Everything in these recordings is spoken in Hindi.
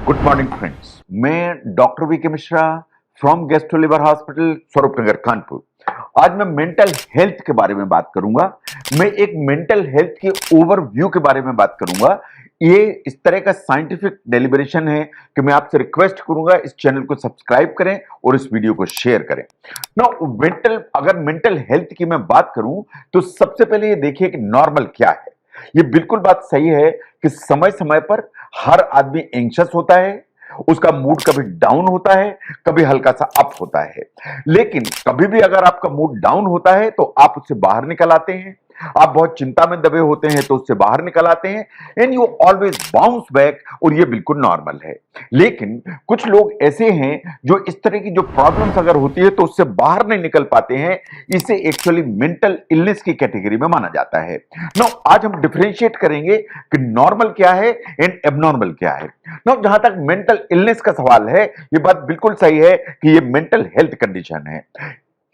गुड मॉर्निंग फ्रेंड्स, मैं डॉक्टर वी के Mishra from gastro liver hospital Swaroop Nagar Kanpur. आज मैं मेंटल हेल्थ के बारे में बात करूंगा। मैं एक मेंटल हेल्थ के ओवरव्यू के बारे में बात करूंगा। ये इस तरह का साइंटिफिक डेलिब्रेशन है कि मैं आपसे रिक्वेस्ट करूंगा इस चैनल को सब्सक्राइब करें और इस वीडियो को शेयर करें। अगर मेंटल हेल्थ की मैं बात करूं तो सबसे पहले ये देखिए कि नॉर्मल क्या है। ये बिल्कुल बात सही है कि समय समय पर हर आदमी एंग्शियस होता है, उसका मूड कभी डाउन होता है, कभी हल्का सा अप होता है। लेकिन कभी भी अगर आपका मूड डाउन होता है तो आप उससे बाहर निकल आते हैं। आप बहुत चिंता में दबे होते हैं तो उससे बाहर निकल आते हैं and you always bounce back, और ये बिल्कुल नॉर्मल है। लेकिन कुछ लोग ऐसे हैं जो इस तरह की जो प्रॉब्लम्स अगर होती है तो उससे बाहर नहीं निकल पाते हैं। इसे एक्चुअली मेंटल इलनेस की कैटेगरी में माना जाता है। नाउ आज हम डिफरेंशिएट करेंगे कि नॉर्मल क्या है एंड एबनॉर्मल क्या है। नाउ जहां तक मेंटल इलनेस का सवाल है, ये बात बिल्कुल सही है कि ये मेंटल हेल्थ कंडीशन है।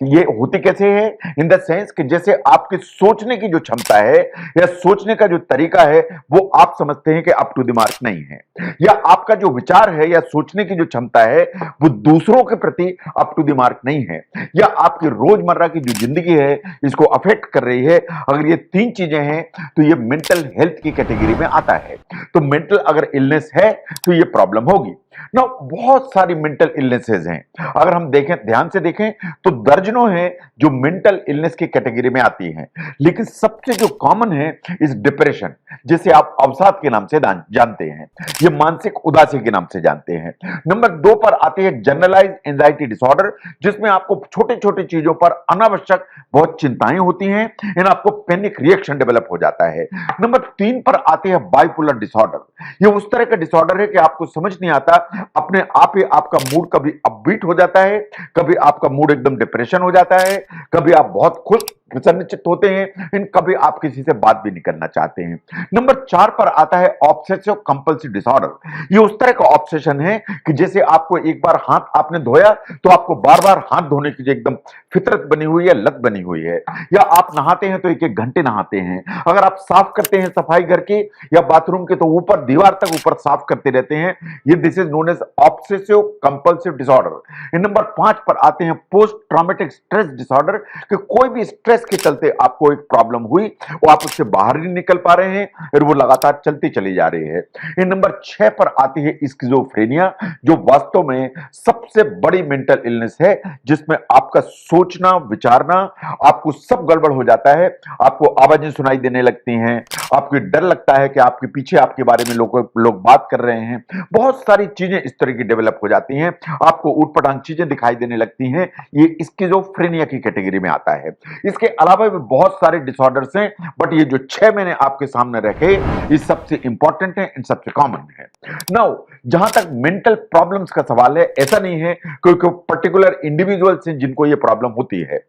ये होती कैसे है? इन द सेंस कि जैसे आपकी सोचने की जो क्षमता है या सोचने का जो तरीका है वो आप समझते हैं कि अप टू द मार्क नहीं है, या आपका जो विचार है या सोचने की जो क्षमता है वो दूसरों के प्रति अप टू द मार्क नहीं है, या आपकी रोजमर्रा की जो जिंदगी है इसको अफेक्ट कर रही है। अगर ये तीन चीजें हैं तो ये मेंटल हेल्थ की कैटेगरी में आता है। तो मेंटल अगर इलनेस है तो ये प्रॉब्लम होगी ना। बहुत सारी मेंटल इलनेसेस हैं। अगर हम देखें, ध्यान से देखें तो दर्जनों हैं जो मेंटल इलनेस की कैटेगरी में आती हैं। लेकिन सबसे जो कॉमन है इस डिप्रेशन, जिसे आप अवसाद के नाम से जानते हैं, ये मानसिक उदासी के नाम से जानते हैं। नंबर 2 पर आती है जनरलाइज एंजाइटी डिसऑर्डर, जिसमें आपको छोटे छोटे चीजों पर अनावश्यक बहुत चिंताएं होती हैं, इन आपको पैनिक रिएक्शन डेवलप हो जाता है। नंबर 3 पर आती है बाइपोलर डिसऑर्डर। ये उस तरह का डिसऑर्डर है कि आपको समझ नहीं आता, अपने आप ही आपका मूड कभी अपबीट हो जाता है, कभी आपका मूड एकदम डिप्रेशन हो जाता है, कभी आप बहुत खुश प्रसन्नचित्त होते हैं, कभी आप किसी से बात भी नहीं करना चाहते हैं। नंबर 4 पर आता है ऑब्सेसिव कंपल्सिव डिसऑर्डर। ये उस तरह का ऑब्सेशन है कि जैसे आपको एक बार हाथ आपने धोया तो आपको बार बार हाथ धोने की जो एकदम फितरत बनी हुई है, लत बनी हुई है, या आप नहाते हैं तो एक एक घंटे नहाते हैं। अगर आप साफ करते हैं सफाई घर की या बाथरूम के तो ऊपर दीवार तक ऊपर साफ करते रहते हैं। ये this is known as obsessive compulsive disorder. Number 5 पर आते हैं पोस्ट ट्रॉमेटिक स्ट्रेस डिसऑर्डर, कि कोई भी स्ट्रेस के चलते आपको एक प्रॉब्लम हुई और आप उससे बाहर नहीं निकल पा रहे हैं और वो लगातार चलती चली जा रही है। नंबर 6 पर आती है स्किज़ोफ्रेनिया, जो वास्तव में सबसे बड़ी मेंटल इलनेस है, जिसमें आपका सोचना विचारना आपको सब गड़बड़ हो जाता है। आपको आवाजें सुनाई देने लगती हैं, आपको डर लगता है कि आपके पीछे आपके बारे में लोग बात कर रहे हैं। बहुत सारी चीजें इस तरह की डेवलप हो जाती हैं, आपको ऊटपटांग चीजें दिखाई देने लगती हैं। ये स्किज़ोफ्रेनिया की कैटेगरी में आता है। इसके अलावा भी बहुत सारे डिसऑर्डर्स हैं, बट ये जो 6 मैंने आपके सामने रखे ये सबसे इंपॉर्टेंट है, इन सबसे कॉमन है। नाउ जहां तक मेंटल प्रॉब्लम्स का सवाल है, ऐसा नहीं है कोई पर्टिकुलर इंडिविजुअल्स हैं जिनको ये प्रॉब्लम होती है।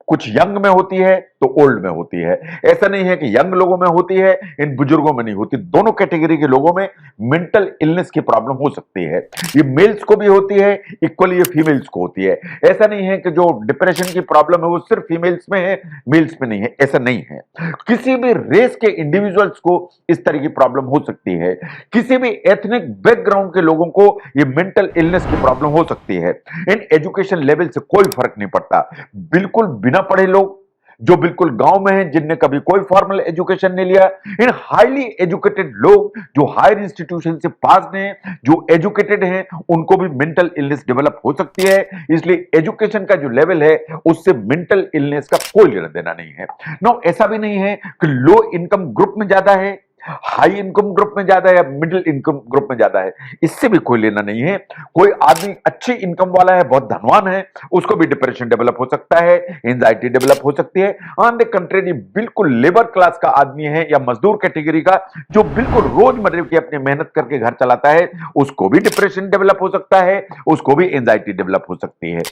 कुछ यंग में होती है तो ओल्ड में होती है। ऐसा नहीं है कि यंग लोगों में होती है, इन बुजुर्गों में नहीं होती। दोनों कैटेगरी के लोगों में मेंटल इलनेस की प्रॉब्लम हो सकती है। ये मेल्स को भी होती है, इक्वली ये फीमेल्स को होती है। ऐसा नहीं है कि जो डिप्रेशन की प्रॉब्लम है वो सिर्फ फीमेल्स में है, मेल्स में नहीं है, ऐसा नहीं है। किसी भी रेस के इंडिविजुअल्स को इस तरह की प्रॉब्लम हो सकती है। किसी भी एथनिक बैकग्राउंड के लोगों को ये मेंटल इलनेस की प्रॉब्लम हो सकती है। इन एजुकेशन लेवल से कोई फर्क नहीं पड़ता। बिल्कुल बिना पढ़े लोग जो बिल्कुल गांव में हैं, जिनने कभी कोई फॉर्मल एजुकेशन नहीं लिया, इन हाईली एजुकेटेड लोग जो हायर इंस्टीट्यूशन से पास हैं, जो एजुकेटेड हैं, उनको भी मेंटल इलनेस डेवलप हो सकती है। इसलिए एजुकेशन का जो लेवल है उससे मेंटल इलनेस का कोई लेना देना नहीं है। नो, ऐसा भी नहीं है कि लो इनकम ग्रुप में ज्यादा है, हाई इनकम ग्रुप में ज्यादा है, या मिडिल इनकम ग्रुप में ज्यादा है, इससे भी कोई लेना नहीं है। कोई आदमी अच्छी इनकम वाला है, बहुत धनवान है, उसको भी डिप्रेशन डेवलप हो सकता है, एंजाइटी डेवलप हो सकती है। ऑन द कंट्री बिल्कुल लेबर क्लास का आदमी है या मजदूर कैटेगरी का, जो बिल्कुल रोजमर्रा की अपनी मेहनत करके घर चलाता है, उसको भी डिप्रेशन डेवलप हो सकता है, उसको भी एंजाइटी डेवलप हो सकती है।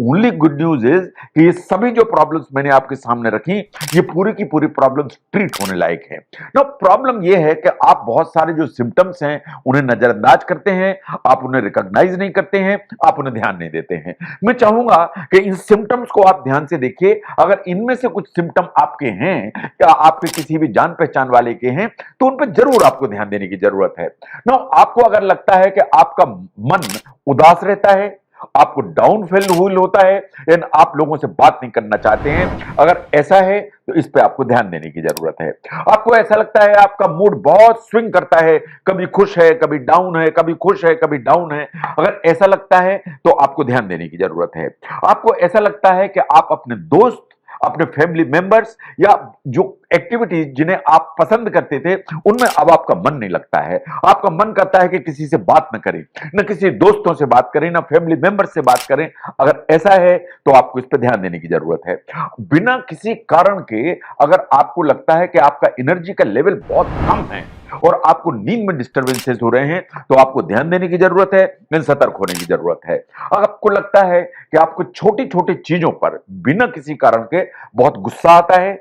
ओनली गुड न्यूज इज कि ये सभी जो प्रॉब्लम्स मैंने आपके सामने रखी, ये पूरी की पूरी प्रॉब्लम्स ट्रीट होने लायक है। नो, प्रॉब्लम यह है कि आप बहुत सारे जो सिम्टम्स हैं उन्हें नजरअंदाज करते हैं, आप उन्हें रिकॉग्नाइज नहीं करते हैं, आप उन्हें ध्यान नहीं देते हैं। मैं चाहूंगा कि इन सिम्टम्स को आप ध्यान से देखिए। अगर इनमें से कुछ सिम्टम आपके हैं या आपके किसी भी जान पहचान वाले के हैं तो उन पर जरूर आपको ध्यान देने की जरूरत है ना। आपको अगर लगता है कि आपका मन उदास रहता है, आपको डाउन फील होता है, यानी आप लोगों से बात नहीं करना चाहते हैं, अगर ऐसा है तो इस पे आपको ध्यान देने की जरूरत है। आपको ऐसा लगता है आपका मूड बहुत स्विंग करता है, कभी खुश है कभी डाउन है, कभी खुश है कभी डाउन है, अगर ऐसा लगता है तो आपको ध्यान देने की जरूरत है। आपको ऐसा लगता है कि आप अपने दोस्त, अपने फैमिली मेंबर्स या जो एक्टिविटीज जिन्हें आप पसंद करते थे उनमें अब आपका मन नहीं लगता है, आपका मन करता है कि किसी से बात न करें, न किसी दोस्तों से बात करें, न फैमिली मेंबर से बात करें, अगर ऐसा है तो आपको इस पर ध्यान देने की जरूरत है। बिना किसी कारण के अगर आपको लगता है कि आपका एनर्जी का लेवल बहुत कम है और आपको नींद में डिस्टर्बेंसेस हो रहे हैं तो आपको ध्यान देने की जरूरत है, लेकिन सतर्क होने की जरूरत है। अगर आपको लगता है कि आपको छोटी छोटी चीजों पर बिना किसी कारण के बहुत गुस्सा आता है,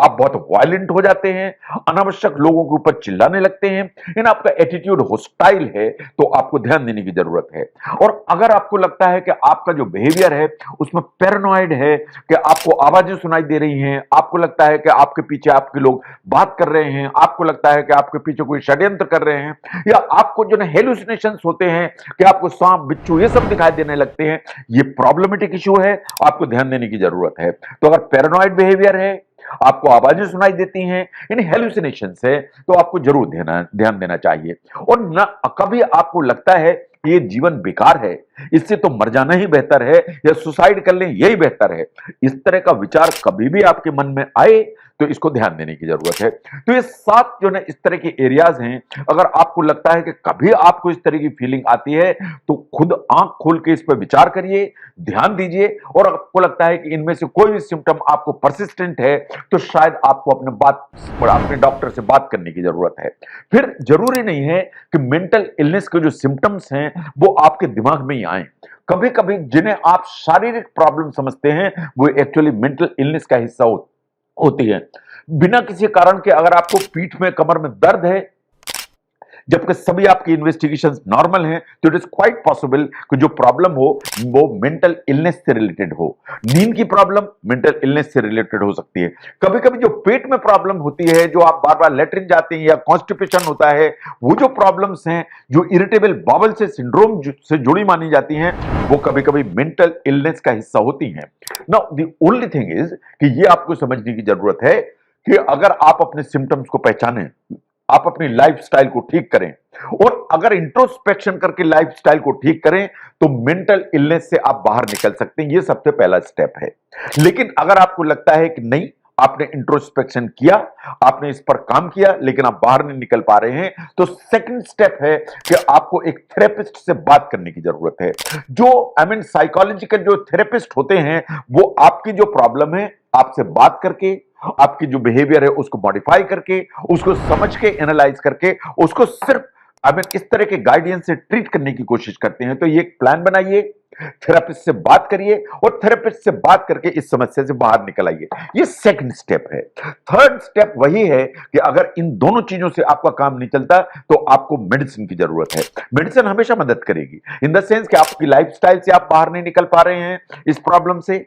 आप बहुत वायलेंट हो जाते हैं, अनावश्यक लोगों के ऊपर चिल्लाने लगते हैं, इन आपका एटीट्यूड होस्टाइल है तो आपको ध्यान देने की जरूरत है। और अगर आपको लगता है कि आपका जो बिहेवियर है उसमें पैरानॉइड है, कि आपको आवाजें सुनाई दे रही हैं, आपको लगता है कि आपके पीछे आपके लोग बात कर रहे हैं, आपको लगता है कि आपके पीछे कोई षड्यंत्र कर रहे हैं, या आपको जो है हेलुसिनेशंस होते हैं कि आपको सांप बिच्छू ये सब दिखाई देने लगते हैं, ये प्रॉब्लमेटिक इशू है, आपको ध्यान देने की जरूरत है। तो अगर पैरानॉइड बिहेवियर है, आपको आवाजें सुनाई देती हैं, इन हेलुसिनेशन से, तो आपको जरूर ध्यान देना चाहिए। और ना कभी आपको लगता है कि ये जीवन बेकार है, इससे तो मर जाना ही बेहतर है या सुसाइड कर लें यही बेहतर है, इस तरह का विचार कभी भी आपके मन में आए तो इसको ध्यान देने की जरूरत है। तो ये 7 जो है इस तरह के एरियाज हैं, अगर आपको लगता है कि कभी आपको इस तरह की फीलिंग आती है तो खुद आंख खोल के इस पर विचार करिए, ध्यान दीजिए। और आपको लगता है कि इनमें से कोई भी सिम्टम आपको परसिस्टेंट है तो शायद आपको अपने डॉक्टर से बात करने की जरूरत है। फिर जरूरी नहीं है कि मेंटल इलनेस के जो सिम्टम्स हैं वो आपके दिमाग में ही आए, कभी कभी जिन्हें आप शारीरिक प्रॉब्लम समझते हैं वो एक्चुअली मेंटल इलनेस का हिस्सा होती है। बिना किसी कारण के अगर आपको पीठ में कमर में दर्द है जबकि सभी आपकी इन्वेस्टिगेशंस नॉर्मल हैं तो इट इज क्वाइट पॉसिबल कि जो प्रॉब्लम हो वो मेंटल इलनेस से रिलेटेड हो। नींद की प्रॉब्लम मेंटल इलनेस से रिलेटेड हो सकती है। कभी कभी जो पेट में प्रॉब्लम होती है, जो आप बार बार लेटरिन जाते हैं या कॉन्स्टिपेशन होता है, वो जो प्रॉब्लम्स हैं जो इरिटेबल बाउल से सिंड्रोम से जुड़ी मानी जाती हैं, वो कभी कभी मेंटल इलनेस का हिस्सा होती हैं। Now the only thing is कि ये आपको समझने की जरूरत है कि अगर आप अपने सिम्टम्स को पहचानें, आप अपनी लाइफस्टाइल को ठीक करें और अगर इंट्रोस्पेक्शन करके लाइफस्टाइल को ठीक करें तो मेंटल इलनेस से आप बाहर निकल सकते हैं। ये सबसे पहला स्टेप है। लेकिन अगर आपको लगता है कि नहीं, आपने इंट्रोस्पेक्शन किया, आपने इस पर काम किया लेकिन आप बाहर नहीं निकल पा रहे हैं, तो सेकंड स्टेप है कि आपको एक थेरेपिस्ट से बात करने की जरूरत है। जो साइकोलॉजिकल जो थेरेपिस्ट होते हैं वो आपकी जो प्रॉब्लम है आपसे बात करके, आपकी जो बिहेवियर है उसको मॉडिफाई करके, उसको समझ के एनालाइज करके, उसको सिर्फ इस तरह के गाइडेंस से ट्रीट करने की कोशिश करते हैं। तो ये एक प्लान बनाइए, थेरेपिस्ट से बात करिए और थेरेपिस्ट से बात करके इस समस्या से बाहर निकल आइए। ये सेकंड स्टेप है। थर्ड स्टेप वही है कि अगर इन दोनों चीजों से आपका काम नहीं चलता तो आपको मेडिसिन की जरूरत है। मेडिसिन हमेशा मदद करेगी इन द सेंस कि आपकी लाइफस्टाइल से आप बाहर नहीं निकल पा रहे हैं, इस प्रॉब्लम से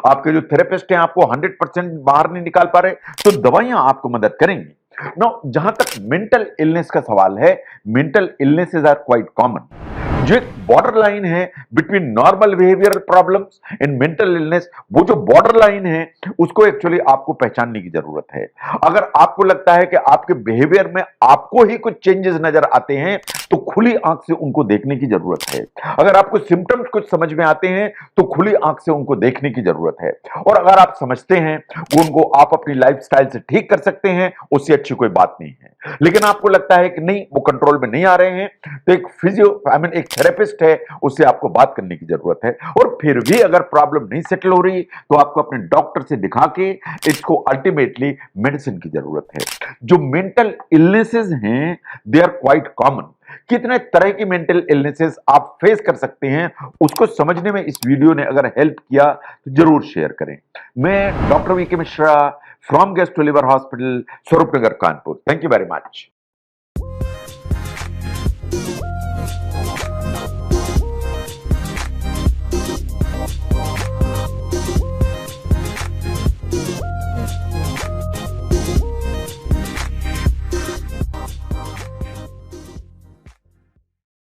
आपके जो थेरेपिस्ट हैं आपको 100% बाहर नहीं निकाल पा रहे, तो दवाइयां आपको मदद करेंगी। नाउ जहां तक मेंटल इलनेस का सवाल है, mental illnesses are quite common. जो एक बॉर्डर लाइन है between normal behaviour problems and mental illness, वो जो बॉर्डर लाइन है उसको एक्चुअली आपको पहचानने की जरूरत है। अगर आपको लगता है कि आपके बिहेवियर में आपको ही कुछ चेंजेस नजर आते हैं तो खुली आंख से उनको देखने की जरूरत है। अगर आपको सिम्टम्स कुछ समझ में आते हैं तो खुली आंख से उनको देखने की जरूरत है। और अगर आप समझते हैं उनको आप अपनी लाइफस्टाइल से ठीक कर सकते हैं, उससे अच्छी कोई बात नहीं है। लेकिन आपको लगता है कि नहीं, वो कंट्रोल में नहीं आ रहे हैं, तो एक एक थेरेपिस्ट है, उससे आपको बात करने की जरूरत है। और फिर भी अगर प्रॉब्लम नहीं सेटल हो रही तो आपको अपने डॉक्टर से दिखा के इसको अल्टीमेटली मेडिसिन की जरूरत है। जो मेंटल इलनेसेस हैं दे आर क्वाइट कॉमन। कितने तरह की मेंटल इलनेसेस आप फेस कर सकते हैं, उसको समझने में इस वीडियो ने अगर हेल्प किया तो जरूर शेयर करें। मैं doctor VK Mishra from gastro liver hospital, Swaroop Nagar, Kanpur. Thank you very much.